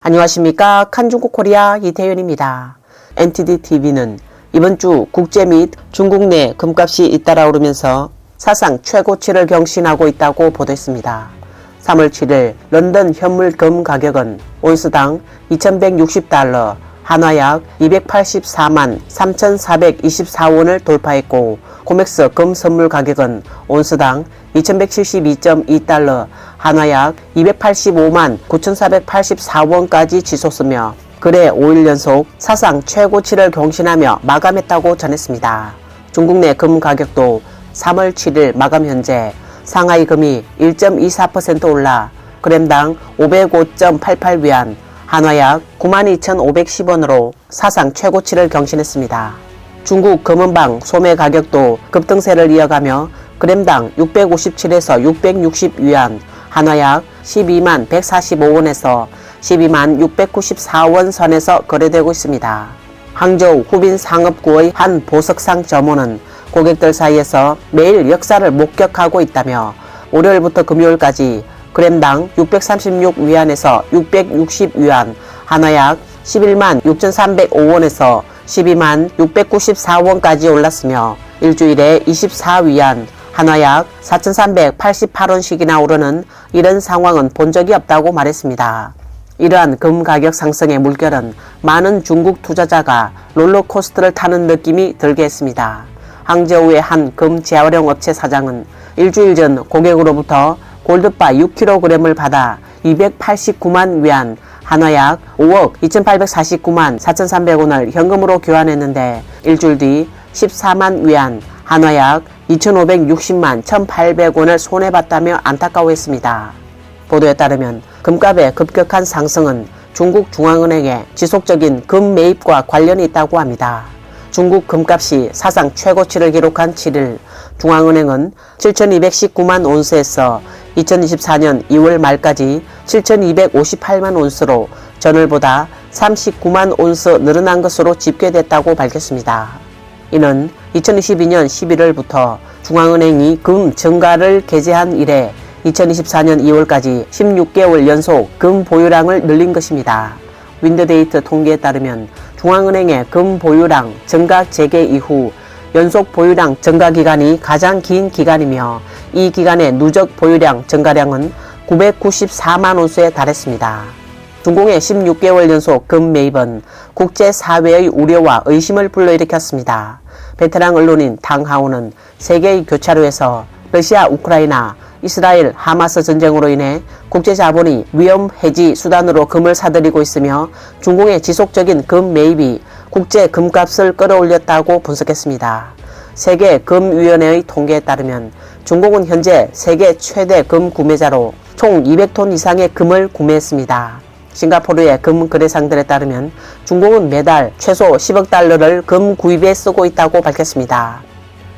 안녕하십니까. 칸중국 코리아 이태윤입니다. NTD-TV는 이번 주 국제 및 중국 내 금값이 잇따라 오르면서 사상 최고치를 경신하고 있다고 보도했습니다. 3월 7일 런던 현물 금 가격은 온스당 2160달러, 한화약 284만 3424원을 돌파했고, 코맥스 금 선물 가격은 온스당 2172.2달러, 한화약 285만 9484원까지 치솟으며 거래 5일 연속 사상 최고치를 경신하며 마감했다고 전했습니다. 중국 내 금 가격도 3월 7일 마감 현재 상하이 금이 1.24% 올라 그램당 505.88위안, 한화약 92,510원으로 사상 최고치를 경신했습니다. 중국 금은방 소매 가격도 급등세를 이어가며 그램당 657에서 660위안, 한화약 12만 145원에서 12만 694원 선에서 거래되고 있습니다. 항저우 후빈 상업구의 한 보석상 점원은 고객들 사이에서 매일 역사를 목격하고 있다며 월요일부터 금요일까지 그램당 636위안에서 660위안, 한화약 11만 6,305원에서 12만 694원까지 올랐으며 일주일에 24위안, 한화약 4,388원씩이나 오르는 이런 상황은 본 적이 없다고 말했습니다. 이러한 금 가격 상승의 물결은 많은 중국 투자자가 롤러코스터를 타는 느낌이 들게 했습니다. 항저우의 한 금 재활용 업체 사장은 일주일 전 고객으로부터 골드바 6kg을 받아 289만 위안, 한화약 5억 2849만 4300원을 현금으로 교환했는데 일주일 뒤 14만 위안, 한화약 2560만 1800원을 손해봤다며 안타까워했습니다. 보도에 따르면 금값의 급격한 상승은 중국 중앙은행의 지속적인 금 매입과 관련이 있다고 합니다. 중국 금값이 사상 최고치를 기록한 7일 중앙은행은 7219만 온스에서 2024년 2월 말까지 7258만 온스로 전월보다 39만 온스 늘어난 것으로 집계됐다고 밝혔습니다. 이는 2022년 11월부터 중앙은행이 금 증가를 개시한 이래 2024년 2월까지 16개월 연속 금 보유량을 늘린 것입니다. 윈드데이트 통계에 따르면 중앙은행의 금 보유량 증가 재개 이후 연속 보유량 증가 기간이 가장 긴 기간이며 이 기간의 누적 보유량 증가량은 994만 온스에 달했습니다. 중공의 16개월 연속 금 매입은 국제사회의 우려와 의심을 불러일으켰습니다. 베테랑 언론인 당하오는 세계의 교차로에서 러시아, 우크라이나, 이스라엘, 하마스 전쟁으로 인해 국제자본이 위험 해지 수단으로 금을 사들이고 있으며 중공의 지속적인 금 매입이 국제 금값을 끌어올렸다고 분석했습니다. 세계금위원회의 통계에 따르면 중공은 현재 세계 최대 금 구매자로 총 200톤 이상의 금을 구매했습니다. 싱가포르의 금 거래상들에 따르면 중공은 매달 최소 10억 달러를 금 구입에 쓰고 있다고 밝혔습니다.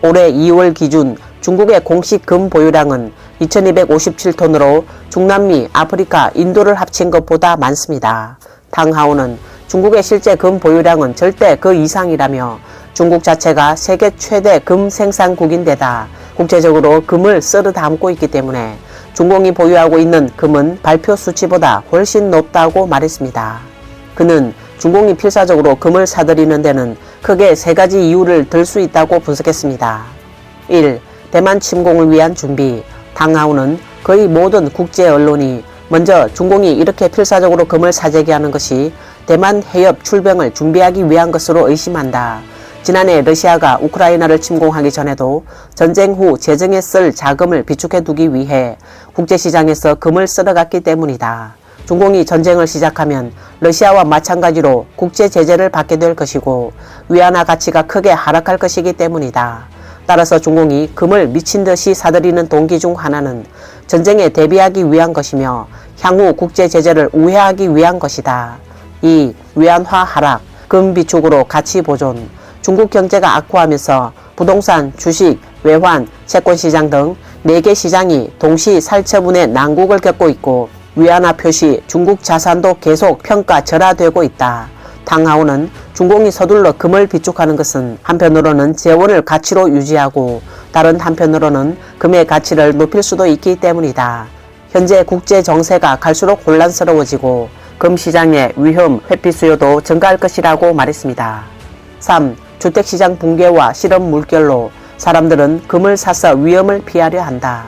올해 2월 기준 중국의 공식 금 보유량은 2257톤으로 중남미, 아프리카, 인도를 합친 것보다 많습니다. 당하오는 중국의 실제 금 보유량은 절대 그 이상이라며 중국 자체가 세계 최대 금 생산국인데다 국제적으로 금을 쓸어 담고 있기 때문에 중공이 보유하고 있는 금은 발표 수치보다 훨씬 높다고 말했습니다. 그는 중공이 필사적으로 금을 사들이는 데는 크게 세 가지 이유를 들 수 있다고 분석했습니다. 1. 대만 침공을 위한 준비. 당하오는 거의 모든 국제 언론이 먼저 중공이 이렇게 필사적으로 금을 사재기 하는 것이 대만 해협 출병을 준비하기 위한 것으로 의심한다. 지난해 러시아가 우크라이나를 침공하기 전에도 전쟁 후 재정에 쓸 자금을 비축해 두기 위해 국제시장에서 금을 쓸어갔기 때문이다. 중공이 전쟁을 시작하면 러시아와 마찬가지로 국제 제재를 받게 될 것이고 위안화 가치가 크게 하락할 것이기 때문이다. 따라서 중공이 금을 미친 듯이 사들이는 동기 중 하나는 전쟁에 대비하기 위한 것이며 향후 국제 제재를 우회하기 위한 것이다. 2. 위안화 하락, 금 비축으로 가치 보존. 중국 경제가 악화하면서 부동산, 주식, 외환, 채권시장 등 4개 시장이 동시 살처분의 난국을 겪고 있고 위안화 표시 중국 자산도 계속 평가절하되고 있다. 당하오는 중공이 서둘러 금을 비축하는 것은 한편으로는 재원을 가치로 유지하고 다른 한편으로는 금의 가치를 높일 수도 있기 때문이다. 현재 국제 정세가 갈수록 혼란스러워지고 금 시장의 위험 회피 수요도 증가할 것이라고 말했습니다. 3. 주택시장 붕괴와 실업 물결로 사람들은 금을 사서 위험을 피하려 한다.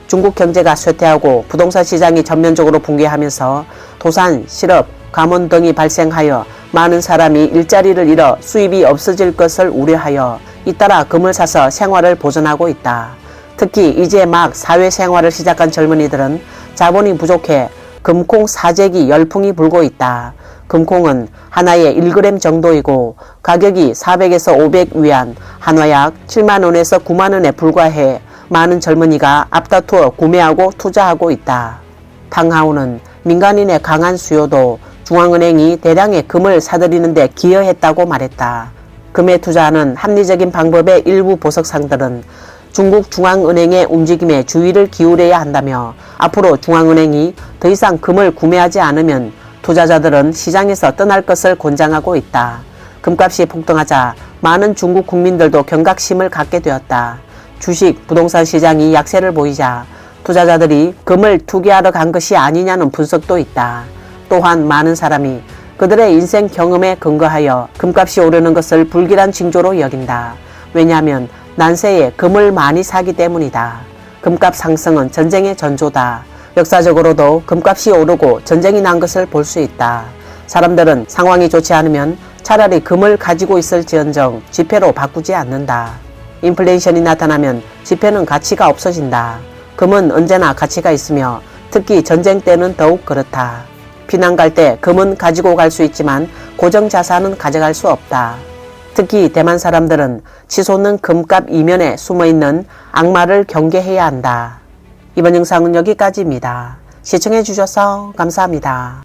중국 경제가 쇠퇴하고 부동산 시장이 전면적으로 붕괴하면서 도산, 실업, 감원 등이 발생하여 많은 사람이 일자리를 잃어 수입이 없어질 것을 우려하여 잇따라 금을 사서 생활을 보존하고 있다. 특히 이제 막 사회생활을 시작한 젊은이들은 자본이 부족해 금콩 사재기 열풍이 불고 있다. 금콩은 하나에 1g 정도이고 가격이 400에서 500위안, 한화약 7만원에서 9만원에 불과해 많은 젊은이가 앞다투어 구매하고 투자하고 있다. 탕하오는 민간인의 강한 수요도 중앙은행이 대량의 금을 사들이는 데 기여했다고 말했다. 금에 투자하는 합리적인 방법의 일부 보석상들은 중국 중앙은행의 움직임에 주의를 기울여야 한다며 앞으로 중앙은행이 더 이상 금을 구매하지 않으면 투자자들은 시장에서 떠날 것을 권장하고 있다. 금값이 폭등하자 많은 중국 국민들도 경각심을 갖게 되었다. 주식, 부동산 시장이 약세를 보이자 투자자들이 금을 투기하러 간 것이 아니냐는 분석도 있다. 또한 많은 사람이 그들의 인생 경험에 근거하여 금값이 오르는 것을 불길한 징조로 여긴다. 왜냐하면 난세에 금을 많이 사기 때문이다. 금값 상승은 전쟁의 전조다. 역사적으로도 금값이 오르고 전쟁이 난 것을 볼 수 있다. 사람들은 상황이 좋지 않으면 차라리 금을 가지고 있을지언정 지폐로 바꾸지 않는다. 인플레이션이 나타나면 지폐는 가치가 없어진다. 금은 언제나 가치가 있으며 특히 전쟁 때는 더욱 그렇다. 피난 갈 때 금은 가지고 갈 수 있지만 고정자산은 가져갈 수 없다. 특히 대만 사람들은 치솟는 금값 이면에 숨어있는 악마를 경계해야 한다. 이번 영상은 여기까지입니다. 시청해 주셔서 감사합니다.